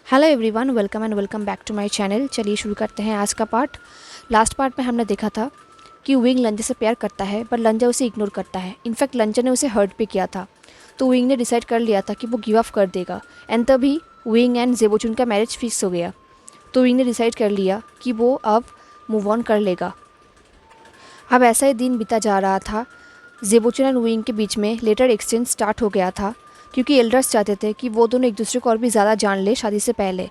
Hello everyone, welcome back to my channel. चलिए शुरू करते हैं आज का पार्ट। लास्ट पार्ट में हमने देखा था कि विंग लंजा से प्यार करता है पर लंजा उसे इग्नोर करता है। इनफैक्ट लंजा ने उसे हर्ट भी किया था, तो विंग ने डिसाइड कर लिया था कि वो गिव अप कर देगा। एंड तभी विंग एंड जेबोचुन का मैरिज फिक्स हो गया। तो विंग ने डिसाइड कर लिया कि वो अब मूव ऑन कर लेगा। अब ऐसा ही दिन बीता जा रहा था। जेबोचुन एंड विंग के बीच में लेटर एक्सचेंज स्टार्ट हो गया था, क्योंकि एल्डर्स चाहते थे कि वो दोनों एक दूसरे को और भी ज़्यादा जान ले शादी से पहले।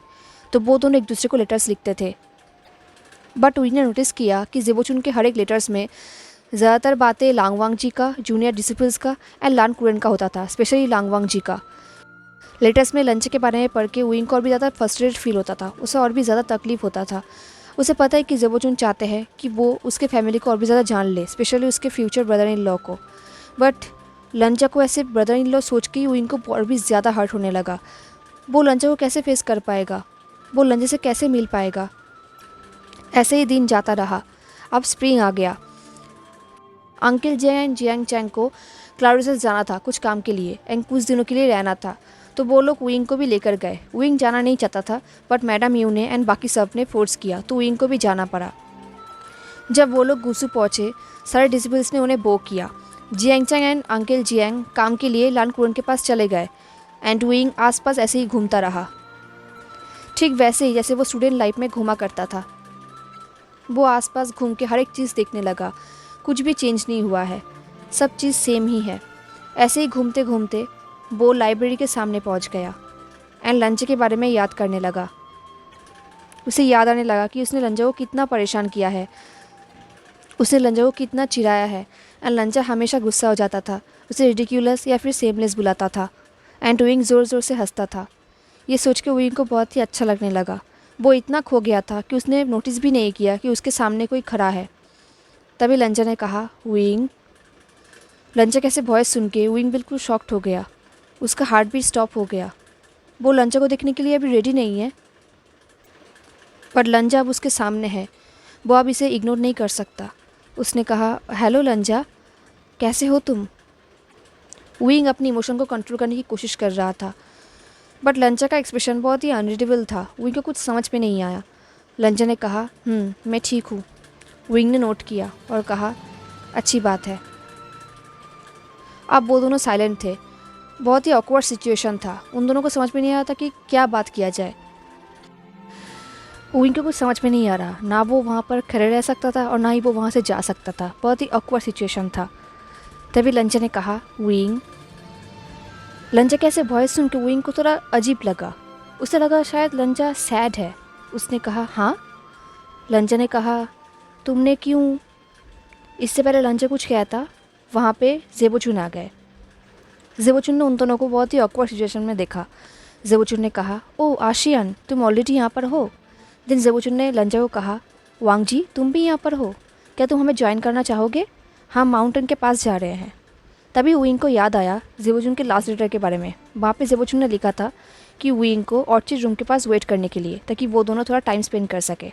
तो वो दोनों एक दूसरे को लेटर्स लिखते थे। बट विंग ने नोटिस किया कि जेबोचुन के हर एक लेटर्स में ज़्यादातर बातें लांगवांग जी का, जूनियर डिसिपल्स का एंड लान कुरेन का होता था, स्पेशली लांगवांग जी का। लेटर्स में लंच के बारे में पढ़ के विंग को और भी ज़्यादा फ्रस्ट्रेटेड फील होता था, उसे और भी ज़्यादा तकलीफ होता था। उसे पता है कि जेबोचुन चाहते हैं कि वो उसके फैमिली को और भी ज़्यादा जान ले, स्पेशली उसके फ्यूचर ब्रदर इन लॉ को। बट लंचा को ऐसे ब्रदर इन लॉ सोच के ही विंग को और भी ज़्यादा हर्ट होने लगा। वो लंचा को कैसे फेस कर पाएगा, वो लंजे से कैसे मिल पाएगा। ऐसे ही दिन जाता रहा। अब स्प्रिंग आ गया। Uncle Jiang and Jiang Chang को क्लाउडियस जाना था कुछ काम के लिए एंड कुछ दिनों के लिए रहना था, तो वो लोग विंग को भी लेकर गए। विंग जाना नहीं चाहता था, बट मैडम यू ने एंड बाकी सब ने फोर्स किया, तो विंग को भी जाना पड़ा। जब वो लोग गुसू पहुँचे, सारे डिसिपल्स ने उन्हें बो किया। Jiang Chang and uncle Jiang काम के लिए लान कुरन के पास चले गए एंड विंग आसपास ऐसे ही घूमता रहा, ठीक वैसे ही जैसे वो स्टूडेंट लाइफ में घूमा करता था। वो आसपास घूम के हर एक चीज़ देखने लगा। कुछ भी चेंज नहीं हुआ है, सब चीज़ सेम ही है। ऐसे ही घूमते घूमते वो लाइब्रेरी के सामने पहुंच गया एंड लंच के बारे में याद करने लगा। उसे याद आने लगा कि उसने लंजा को कितना परेशान किया है, उसने लंजा को कितना चिढ़ाया है। एंड लंजा हमेशा गुस्सा हो जाता था, उसे रिडिक्यूलस या फिर सेमलेस बुलाता था एंड विंग ज़ोर ज़ोर से हंसता था। ये सोच के विंग को बहुत ही अच्छा लगने लगा। वो इतना खो गया था कि उसने नोटिस भी नहीं किया कि उसके सामने कोई खड़ा है। तभी लंजा ने कहा, विंग। लंजा कैसे वॉइस सुन के विंग बिल्कुल शॉक्ड हो गया। उसका हार्ट बीट स्टॉप हो गया। वो लंजा को देखने के लिए अभी रेडी नहीं है, पर लंजा अब उसके सामने है। वो अब इसे इग्नोर नहीं कर सकता। उसने कहा, हेलो लंजा, कैसे हो तुम। विंग अपनी इमोशन को कंट्रोल करने की कोशिश कर रहा था, बट लंचा का एक्सप्रेशन बहुत ही अनरीडेबल था। विंग को कुछ समझ में नहीं आया। लंचा ने कहा, मैं ठीक हूँ। विंग ने नोट किया और कहा, अच्छी बात है। अब वो दोनों साइलेंट थे। बहुत ही ऑकवर्ड सिचुएशन था। उन दोनों को समझ में नहीं आ रहा था कि क्या बात किया जाए। विंग को कुछ समझ में नहीं आ रहा, ना वो वहाँ पर खड़े रह सकता था और ना ही वो वहाँ से जा सकता था। बहुत ही ऑकवर्ड सिचुएशन था। तभी लंचा ने कहा, विंग। लंजा कैसे वॉइस सुन के विंग को थोड़ा अजीब लगा। उसे लगा शायद लंजा सैड है। उसने कहा, हाँ। लंजा ने कहा, तुमने क्यों। इससे पहले लंजा कुछ कहता, वहाँ पे जेबोचुन आ गए। जेबोचुन ने उन दोनों को बहुत ही ऑकवर्ड सिचुएशन में देखा। जेबोचुन ने कहा, ओह आशियन, तुम ऑलरेडी यहाँ पर हो। देन जेबोचुन ने लंजा को कहा, वांग जी, तुम भी यहाँ पर हो, क्या तुम हमें ज्वाइन करना चाहोगे। हम माउंटेन के पास जा रहे हैं। तभी विंग को याद आया जेबोचुन के लास्ट लेटर के बारे में। वहाँ पे जेबोचुन ने लिखा था कि विंग को ऑर्चिड रूम के पास वेट करने के लिए, ताकि वो दोनों थोड़ा टाइम स्पेंड कर सके।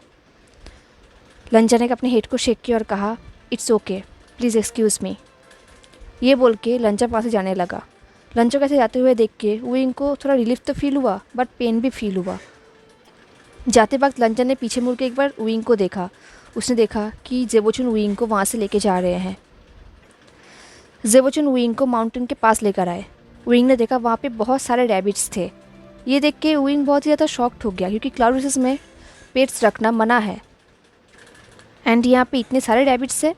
लंजा ने अपने हेड को शेक किया और कहा, it's okay, please excuse me. ये बोल के लंजा पास से जाने लगा। लंजा कैसे जाते हुए देख के विंग को थोड़ा रिलीफ तो फील हुआ, बट पेन भी फील हुआ। जाते वक्त लंजा ने पीछे मुड़ के एक बार विंग को देखा। उसने देखा कि जेबोचुन विंग को वहाँ से लेके जा रहे हैं। जेबोचुन विंग को माउंटेन के पास लेकर आए। विंग ने देखा वहाँ पे बहुत सारे रैबिट्स थे। ये देख के विंग बहुत ही ज़्यादा शॉक्ड हो गया, क्योंकि क्लाउड रेसेस में पेट्स रखना मना है। एंड यहाँ पे इतने सारे रैबिट्स है,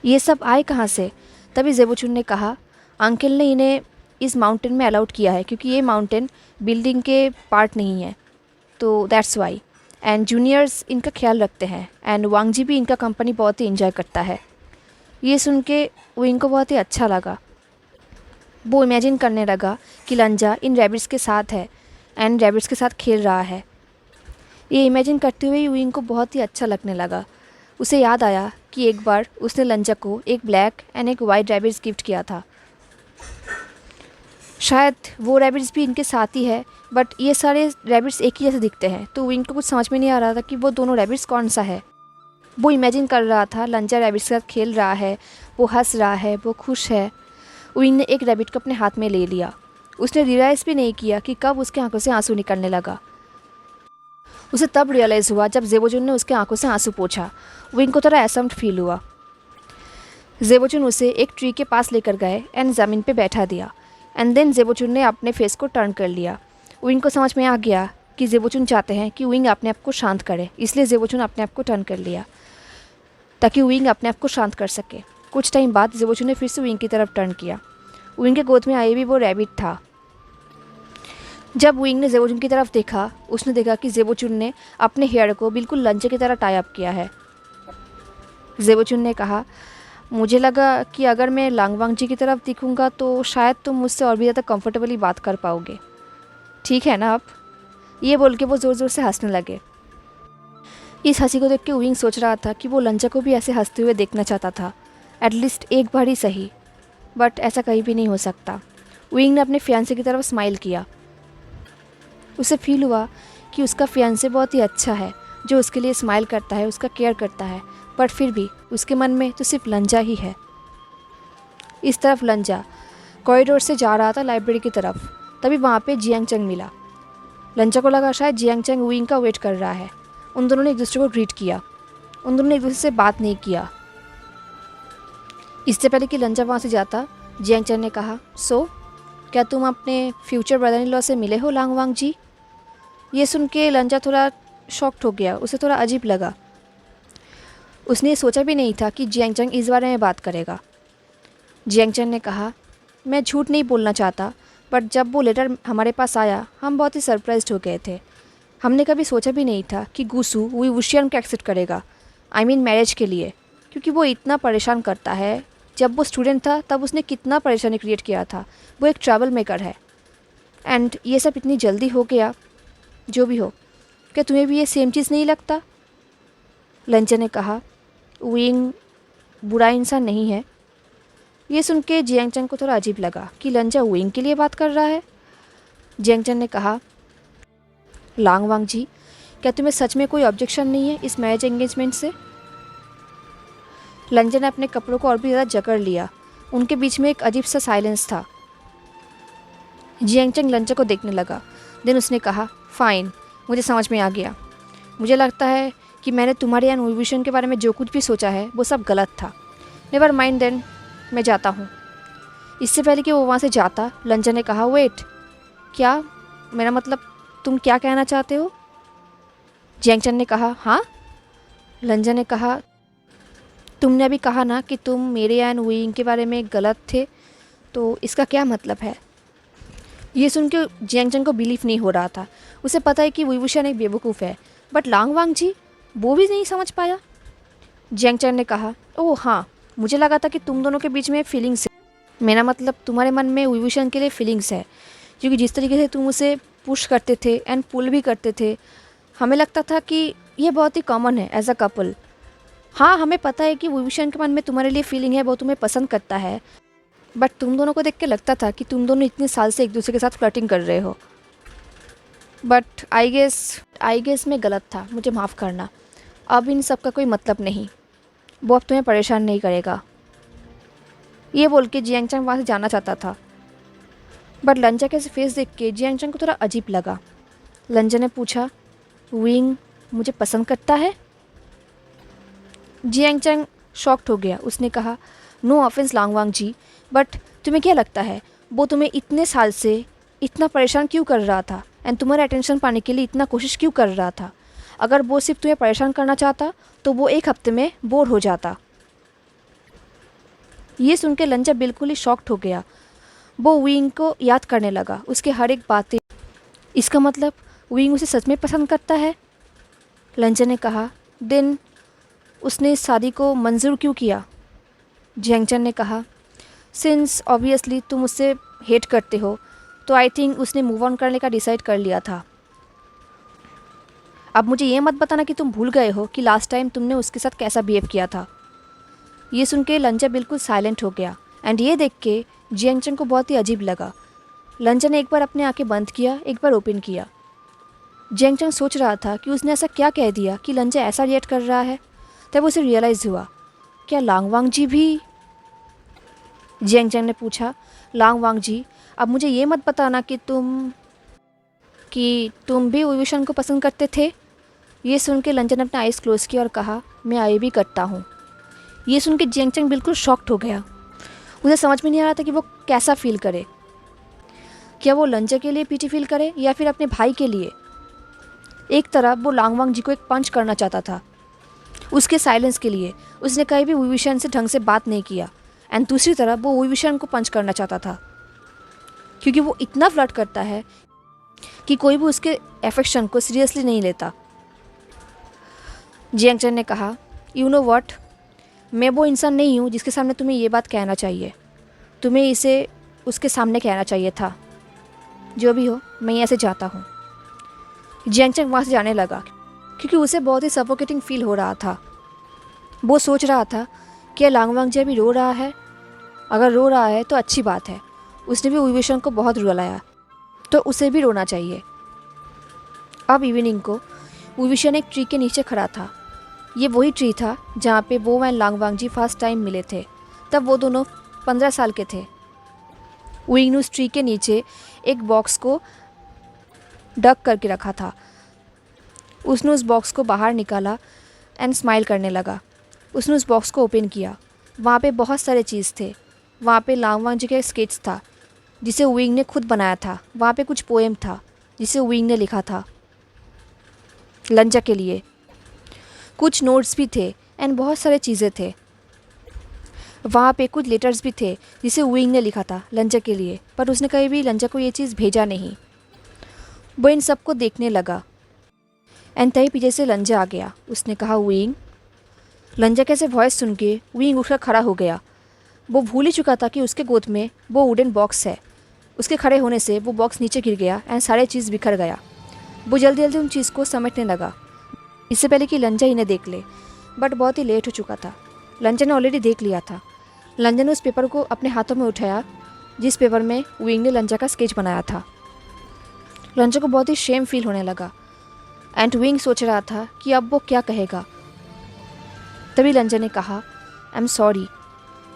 ये सब आए कहाँ से। तभी जेबोचुन ने कहा, अंकल ने इन्हें इस माउंटेन में अलाउड किया है, क्योंकि ये माउंटेन बिल्डिंग के पार्ट नहीं है, तो दैट्स वाई। एंड जूनियर्स इनका ख्याल रखते हैं एंड वांग जी भी इनका कंपनी बहुत ही इंजॉय करता है। ये सुन के विंग को बहुत ही अच्छा लगा। वो इमेजिन करने लगा कि लंजा इन रैबिट्स के साथ है एंड रैबिट्स के साथ खेल रहा है। ये इमेजिन करते हुए विंग को बहुत ही अच्छा लगने लगा। उसे याद आया कि एक बार उसने लंजा को एक ब्लैक एंड एक वाइट रैबिट्स गिफ्ट किया था। शायद वो रैबिट्स भी इनके साथ ही है, बट ये सारे रैबिट्स एक ही जैसे दिखते हैं। तो विंग को कुछ समझ में नहीं आ रहा था कि वो दोनों रैबिट्स कौन सा है। वो इमेजिन कर रहा था लंजा रैबिट्स के साथ खेल रहा है, वो हंस रहा है, वो खुश है। विंग ने एक रैबिट को अपने हाथ में ले लिया उसने रियलाइज़ भी नहीं किया कि कब उसके आंखों से आंसू निकलने लगा। उसे तब रियलाइज़ हुआ जब ज़ेबोचुन ने उसके आंखों से आंसू पोंछा। विंग को थोड़ा असम्ड फील हुआ। ज़ेबोचुन उसे एक ट्री के पास लेकर गए एंड ज़मीन पे बैठा दिया एंड देन ज़ेबोचुन ने अपने फेस को टर्न कर लिया। विंग को समझ में आ गया कि ज़ेबोचुन चाहते हैं कि विंग अपने आप को शांत करे, इसलिए ज़ेबोचुन अपने आप को टर्न कर लिया ताकि विंग अपने आप को शांत कर सके। कुछ टाइम बाद ज़ेबोचुन ने फिर से विंग की तरफ टर्न किया। विंग के गोद में आए भी वो रैबिट था। जब विंग ने ज़ेबोचुन की तरफ देखा, उसने देखा कि ज़ेबोचुन ने अपने हेयर को बिल्कुल लंचे की तरह टाई अप किया है। ज़ेबोचुन ने कहा, मुझे लगा कि अगर मैं लांगवांग जी की तरफ दिखूंगा तो शायद तुम मुझसे और भी ज़्यादा कंफर्टेबली बात कर पाओगे, ठीक है ना अब? ये बोल के वो ज़ोर ज़ोर से हंसने लगे। इस हंसी को देख के विंग सोच रहा था कि वो लंचा को भी ऐसे हंसते हुए देखना चाहता था, एटलीस्ट एक बार ही सही, बट ऐसा कहीं भी नहीं हो सकता। विंग ने अपने फियांसे की तरफ स्माइल किया। उसे फील हुआ कि उसका फियांसे बहुत ही अच्छा है, जो उसके लिए स्माइल करता है, उसका केयर करता है, बट फिर भी उसके मन में तो सिर्फ लंजा ही है। इस तरफ लंजा कॉरिडोर से जा रहा था लाइब्रेरी की तरफ, तभी वहाँ पे जियांग चंग मिला। लंजा को लगा शायद जियांग चंग विंग का वेट कर रहा है। उन दोनों ने एक दूसरे को ग्रीट किया। उन दोनों ने एक दूसरे से बात नहीं किया। इससे पहले कि लंजा वहाँ से जाता, जियांग चंग ने कहा, सो क्या तुम अपने फ्यूचर ब्रदर इन लॉ से मिले हो लांगवांग जी? ये सुन के लंजा थोड़ा शॉक्ड हो गया। उसे थोड़ा अजीब लगा। उसने सोचा भी नहीं था कि जियांग चंग इस बारे में बात करेगा। जियांग चंग ने कहा, मैं झूठ नहीं बोलना चाहता, बट जब वो लेटर हमारे पास आया हम बहुत ही सरप्राइज्ड हो गए थे। हमने कभी सोचा भी नहीं था कि गुसु वही वुशियन को एक्सेप्ट करेगा, आई मीन मैरिज के लिए, क्योंकि वो इतना परेशान करता है। जब वो स्टूडेंट था तब उसने कितना परेशानी क्रिएट किया था। वो एक ट्रैवल मेकर है एंड ये सब इतनी जल्दी हो गया। जो भी हो, क्या तुम्हें भी ये सेम चीज़ नहीं लगता? लंचा ने कहा, विंग बुरा इंसान नहीं है। ये सुन के जियांग चंग को थोड़ा अजीब लगा कि लंचा विंग के लिए बात कर रहा है। जियांग चंग ने कहा, लांगवांग जी, क्या तुम्हें सच में कोई ऑब्जेक्शन नहीं है इस मैरिज एंगेजमेंट से? लंचा ने अपने कपड़ों को और भी ज़्यादा जकड़ लिया। उनके बीच में एक अजीब सा साइलेंस था। जियांग चंग लंचा को देखने लगा। देन उसने कहा, फ़ाइन, मुझे समझ में आ गया। मुझे लगता है कि मैंने तुम्हारे यहाँ विभूषण के बारे में जो कुछ भी सोचा है वो सब गलत था। नेवर माइंड देन, मैं जाता हूँ। इससे पहले कि वो वहाँ से जाता, लंचा ने कहा, वेट, क्या? मेरा मतलब तुम क्या कहना चाहते हो? जियांग चंग ने कहा, हाँ। लंचा ने कहा, तुमने अभी कहा ना कि तुम मेरे एंड विंग के बारे में गलत थे, तो इसका क्या मतलब है? ये सुन के जियांग चंग को बिलीव नहीं हो रहा था। उसे पता है कि विभूषण एक बेवकूफ़ है, बट लांगवांग जी वो भी नहीं समझ पाया। जियांग चंग ने कहा, ओह हाँ, मुझे लगा था कि तुम दोनों के बीच में फीलिंग्स है। मेरा मतलब तुम्हारे मन में विभूषण के लिए फीलिंग्स है, क्योंकि जिस तरीके से तुम उसे पुश करते थे एंड पुल भी करते थे, हमें लगता था कि ये बहुत ही कॉमन है एज अ कपल। हाँ, हमें पता है कि विभूषण के मन में तुम्हारे लिए फीलिंग है, वो तुम्हें पसंद करता है, बट तुम दोनों को देख के लगता था कि तुम दोनों इतने साल से एक दूसरे के साथ फ्लर्टिंग कर रहे हो। बट आई गेस मैं गलत था, मुझे माफ़ करना। अब इन सब का कोई मतलब नहीं, वो अब तुम्हें परेशान नहीं करेगा। ये बोल के जियांग चंग वहाँ से जाना चाहता था, बट लंचा के फेस देख के जियांग चंग को थोड़ा अजीब लगा। लंचा ने पूछा, विंग मुझे पसंद करता है? जियांग चंग शॉक्ड हो गया। उसने कहा, नो ऑफेंस लांगवांग जी, बट तुम्हें क्या लगता है वो तुम्हें इतने साल से इतना परेशान क्यों कर रहा था एंड तुम्हारा अटेंशन पाने के लिए इतना कोशिश क्यों कर रहा था? अगर वो सिर्फ तुम्हें परेशान करना चाहता तो वो एक हफ्ते में बोर हो जाता। ये सुन के लंचा बिल्कुल ही शॉक्ड हो गया। वो विंग को याद करने लगा, उसके हर एक बातें। इसका मतलब विंग उसे सच में पसंद करता है? लंचा ने कहा, देन उसने इस शादी को मंजूर क्यों किया? जियांग चंग ने कहा, सिंस ऑब्वियसली तुम उससे हेट करते हो, तो आई थिंक उसने मूव ऑन करने का डिसाइड कर लिया था। अब मुझे ये मत बताना कि तुम भूल गए हो कि लास्ट टाइम तुमने उसके साथ कैसा बिहेव किया था। ये सुन के लंचा बिल्कुल साइलेंट हो गया एंड ये देख के जियांग चंग को बहुत ही अजीब लगा। लंचा ने एक बार अपनी आंखें बंद किया, एक बार ओपन किया। जियांग चंग सोच रहा था कि उसने ऐसा क्या कह दिया कि लंचा ऐसा रिएक्ट कर रहा है। तब उसे रियलाइज़ हुआ, क्या लांगवांग जी भी? जियांग चंग ने पूछा, लांगवांग जी, अब मुझे ये मत बताना कि तुम भी विविशन को पसंद करते थे। ये सुन के लंजन ने अपना आइज़ क्लोज़ किया और कहा, मैं आई भी करता हूँ। ये सुन के जियांग चैंग बिल्कुल शॉक्ड हो गया। उसे समझ में नहीं आ रहा था कि वो कैसा फील करे। क्या वो लंजा के लिए पीटी फील करे या फिर अपने भाई के लिए। एक तरफ वो लांगवांग जी को एक पंच करना चाहता था उसके साइलेंस के लिए, उसने कहीं भी विविशन से ढंग से बात नहीं किया। एंड दूसरी तरफ वो विविशन को पंच करना चाहता था क्योंकि वो इतना फ्लर्ट करता है कि कोई भी उसके एफेक्शन को सीरियसली नहीं लेता। जियांग चैन ने कहा, यू नो व्हाट, मैं वो इंसान नहीं हूँ जिसके सामने तुम्हें ये बात कहना चाहिए। तुम्हें इसे उसके सामने कहना चाहिए था। जो भी हो, मैं यहाँ से जाता हूँ। जियांग चैन वहाँ से जाने लगा क्योंकि उसे बहुत ही सफोकेटिंग फील हो रहा था। वो सोच रहा था कि लांगवांग जी अभी रो रहा है। अगर रो रहा है तो अच्छी बात है। उसने भी विविशन को बहुत रुलाया तो उसे भी रोना चाहिए। अब इवनिंग को विविशन एक ट्री के नीचे खड़ा था। ये वही ट्री था जहाँ पे वो एंड लांगवांग जी फर्स्ट टाइम मिले थे। तब वो दोनों 15 साल के थे। विंग ने उस ट्री के नीचे एक बॉक्स को डक करके रखा था। उसने उस बॉक्स को बाहर निकाला एंड स्माइल करने लगा। उसने उस बॉक्स को ओपन किया। वहाँ पे बहुत सारे चीज़ थे। वहाँ पे लांगवांग जी का स्केच था जिसे विंग ने खुद बनाया था। वहाँ पे कुछ पोएम था जिसे विंग ने लिखा था लंजा के लिए। कुछ नोट्स भी थे एंड बहुत सारे चीज़ें थे। वहाँ पे कुछ लेटर्स भी थे जिसे विंग ने लिखा था लंजा के लिए, पर उसने कहीं भी लंजा को ये चीज़ भेजा नहीं। वो इन सबको देखने लगा एंड तभी पीछे से लंजा आ गया। उसने कहा, विंग। लंजा कैसे वॉइस सुन के विंग उठकर खड़ा हो गया। वो भूल ही चुका था कि उसके गोद में वो वुडन बॉक्स है। उसके खड़े होने से वो बॉक्स नीचे गिर गया एंड सारे चीज़ बिखर गया। वो जल्दी जल्दी उन चीज़ को समेटने लगा इससे पहले कि लंजा इन्हें देख ले, बट बहुत ही लेट हो चुका था। लंजा ने ऑलरेडी देख लिया था। लंजा ने उस पेपर को अपने हाथों में उठाया जिस पेपर में विंग ने लंजा का स्केच बनाया था। लंजा को बहुत ही शेम फील होने लगा एंड विंग सोच रहा था कि अब वो क्या कहेगा। तभी लंजा ने कहा, आई एम सॉरी।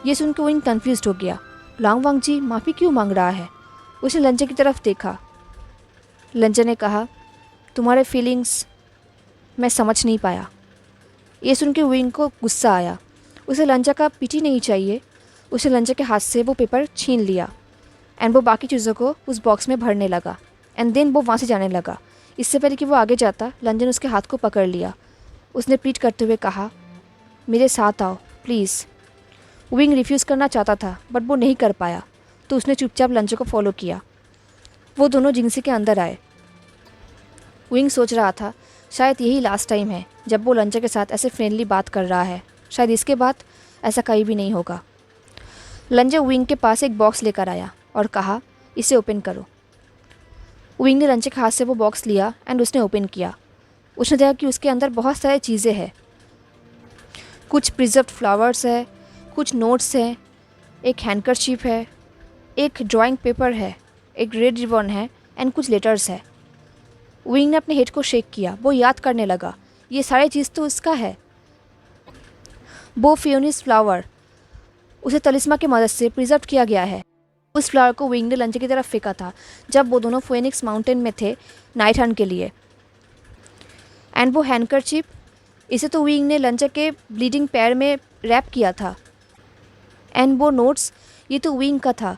ये सुन के विंग कन्फ्यूज हो गया। लांगवांग जी माफ़ी क्यों मांग रहा है। उसने लंजा की तरफ देखा। लंजा ने कहा, तुम्हारे फीलिंग्स मैं समझ नहीं पाया। ये सुन के विंग को गुस्सा आया। उसे लंजा का पीटी नहीं चाहिए। उसे लंजा के हाथ से वो पेपर छीन लिया एंड वो बाकी चीज़ों को उस बॉक्स में भरने लगा एंड देन वो वहाँ से जाने लगा। इससे पहले कि वो आगे जाता, लंजा ने उसके हाथ को पकड़ लिया। उसने प्लीड करते हुए कहा, मेरे साथ आओ प्लीज़। विंग रिफ्यूज़ करना चाहता था बट वो नहीं कर पाया, तो उसने चुपचाप लंजा को फॉलो किया। वो दोनों जिंगसी के अंदर आए। विंग सोच रहा था शायद यही लास्ट टाइम है जब वो लंजा के साथ ऐसे फ्रेंडली बात कर रहा है। शायद इसके बाद ऐसा कहीं भी नहीं होगा। लंजा विंग के पास एक बॉक्स लेकर आया और कहा, इसे ओपन करो। विंग ने लंजा के हाथ से वो बॉक्स लिया एंड उसने ओपन किया। उसने देखा कि उसके अंदर बहुत सारी चीज़ें हैं। कुछ प्रिजर्व्ड फ्लावर्स है, कुछ नोट्स हैं, एक हैंडकरचीफ है, एक ड्राइंग पेपर है, एक रेड रिबन है एंड कुछ लेटर्स है। विंग ने अपने हेड को शेक किया। वो याद करने लगा, ये सारी चीज़ तो उसका है। वो फियोनिस फ्लावर उसे तलिस्मा की मदद से प्रिजर्व किया गया है। उस फ्लावर को विंग ने लंजा की तरफ फेंका था जब वो दोनों फोएनिक्स माउंटेन में थे नाइट हंट के लिए। एंड वो हैंडकरचीफ, इसे तो विंग ने लंजा के ब्लीडिंग पैर में रैप किया था। एंड वो नोट्स, ये तो विंग का था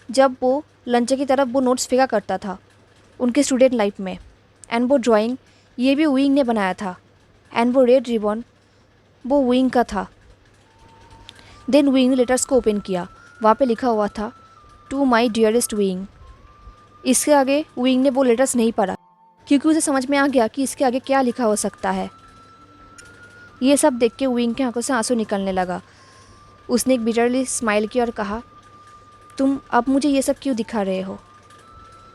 जब वो लंजा की तरफ वो नोट्स फेंका करता था उनके स्टूडेंट लाइफ में। एंड वो ड्राइंग, ये भी विंग ने बनाया था। एंड वो रेड रिबन, वो विंग का था। देन विंग ने लेटर्स को ओपन किया। वहाँ पे लिखा हुआ था, टू माई डियरेस्ट विंग। इसके आगे विंग ने वो लेटर्स नहीं पढ़ा क्योंकि उसे समझ में आ गया कि इसके आगे क्या लिखा हो सकता है। ये सब देख के विंग की आंखों से आंसू निकलने लगा। उसने एक बिटरली स्माइल की और कहा, तुम अब मुझे ये सब क्यों दिखा रहे हो।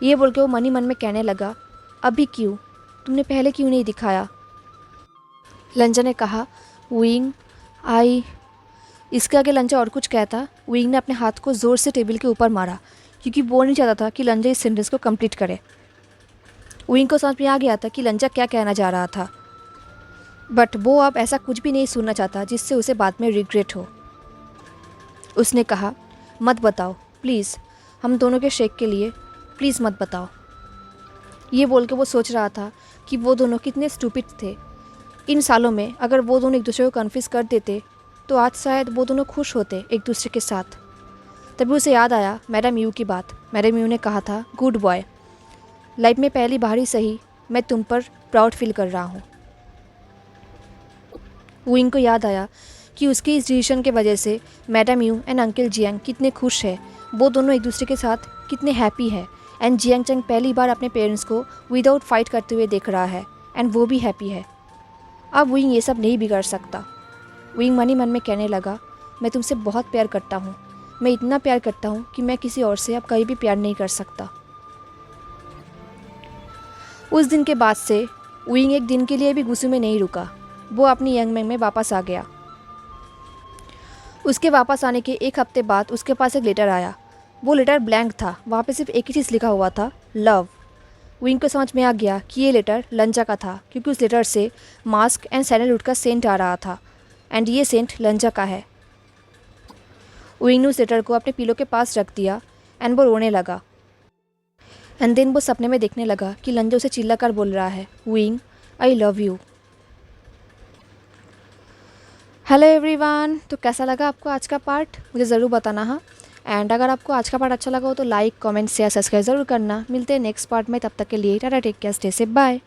ये बोल के वो मन ही मन में कहने लगा, अभी क्यों, तुमने पहले क्यों नहीं दिखाया। लंजा ने कहा, विंग आई। इसके आगे लंजा और कुछ कहता। विंग ने अपने हाथ को ज़ोर से टेबल के ऊपर मारा क्योंकि वो नहीं चाहता था कि लंजा इस सेंटेंस को कंप्लीट करे। विंग को समझ में आ गया था कि लंजा क्या कहना चाह रहा था, बट वो अब ऐसा कुछ भी नहीं सुनना चाहता जिससे उसे बाद में रिग्रेट हो। उसने कहा, मत बताओ प्लीज़, हम दोनों के शेक के लिए प्लीज़ मत बताओ। ये बोल के वो सोच रहा था कि वो दोनों कितने स्टूपिड थे। इन सालों में अगर वो दोनों एक दूसरे को कन्फ्यूज़ कर देते तो आज शायद वो दोनों खुश होते एक दूसरे के साथ। तभी उसे याद आया मैडम यू की बात। मैडम यू ने कहा था, गुड बॉय, लाइफ में पहली बार ही सही मैं तुम पर प्राउड फील कर रहा हूँ। विंग को याद आया कि उसके इस डिसीजन के वजह से madam you and uncle Jiang कितने खुश हैं। वो दोनों एक दूसरे के साथ कितने हैप्पी है। एंड जियांग चंग पहली बार अपने पेरेंट्स को विदाउट फाइट करते हुए देख रहा है एंड वो भी हैप्पी है। अब विंग ये सब नहीं बिगाड़ सकता। विंग मन ही मन में कहने लगा, मैं तुमसे बहुत प्यार करता हूँ, मैं इतना प्यार करता हूँ कि मैं किसी और से अब कहीं भी प्यार नहीं कर सकता। उस दिन के बाद से विंग एक दिन के लिए भी गुस्से में नहीं रुका। वो अपनी यंगमैंग में वापस आ गया। उसके वापस आने के एक हफ्ते बाद उसके पास एक लेटर आया। वो लेटर ब्लैंक था, वहाँ पे सिर्फ एक ही चीज़ लिखा हुआ था, लव। विंग को समझ में आ गया कि ये लेटर लंजा का था, क्योंकि उस लेटर से मास्क एंड सैंडलवुड का सेंट आ रहा था एंड ये सेंट लंजा का है। विंग ने उस लेटर को अपने पिलो के पास रख दिया एंड वो रोने लगा। एंड देन वो सपने में देखने लगा कि लंजा उसे चिल्लाकर बोल रहा है, wing I love you. Hello everyone, तो कैसा लगा आपको आज का पार्ट, मुझे ज़रूर बताना। हाँ, एंड अगर आपको आज का पार्ट अच्छा लगा हो तो लाइक, कमेंट, शेयर, सब्सक्राइब ज़रूर करना। मिलते हैं नेक्स्ट पार्ट में, तब तक के लिए tata, take care, stay safe, bye.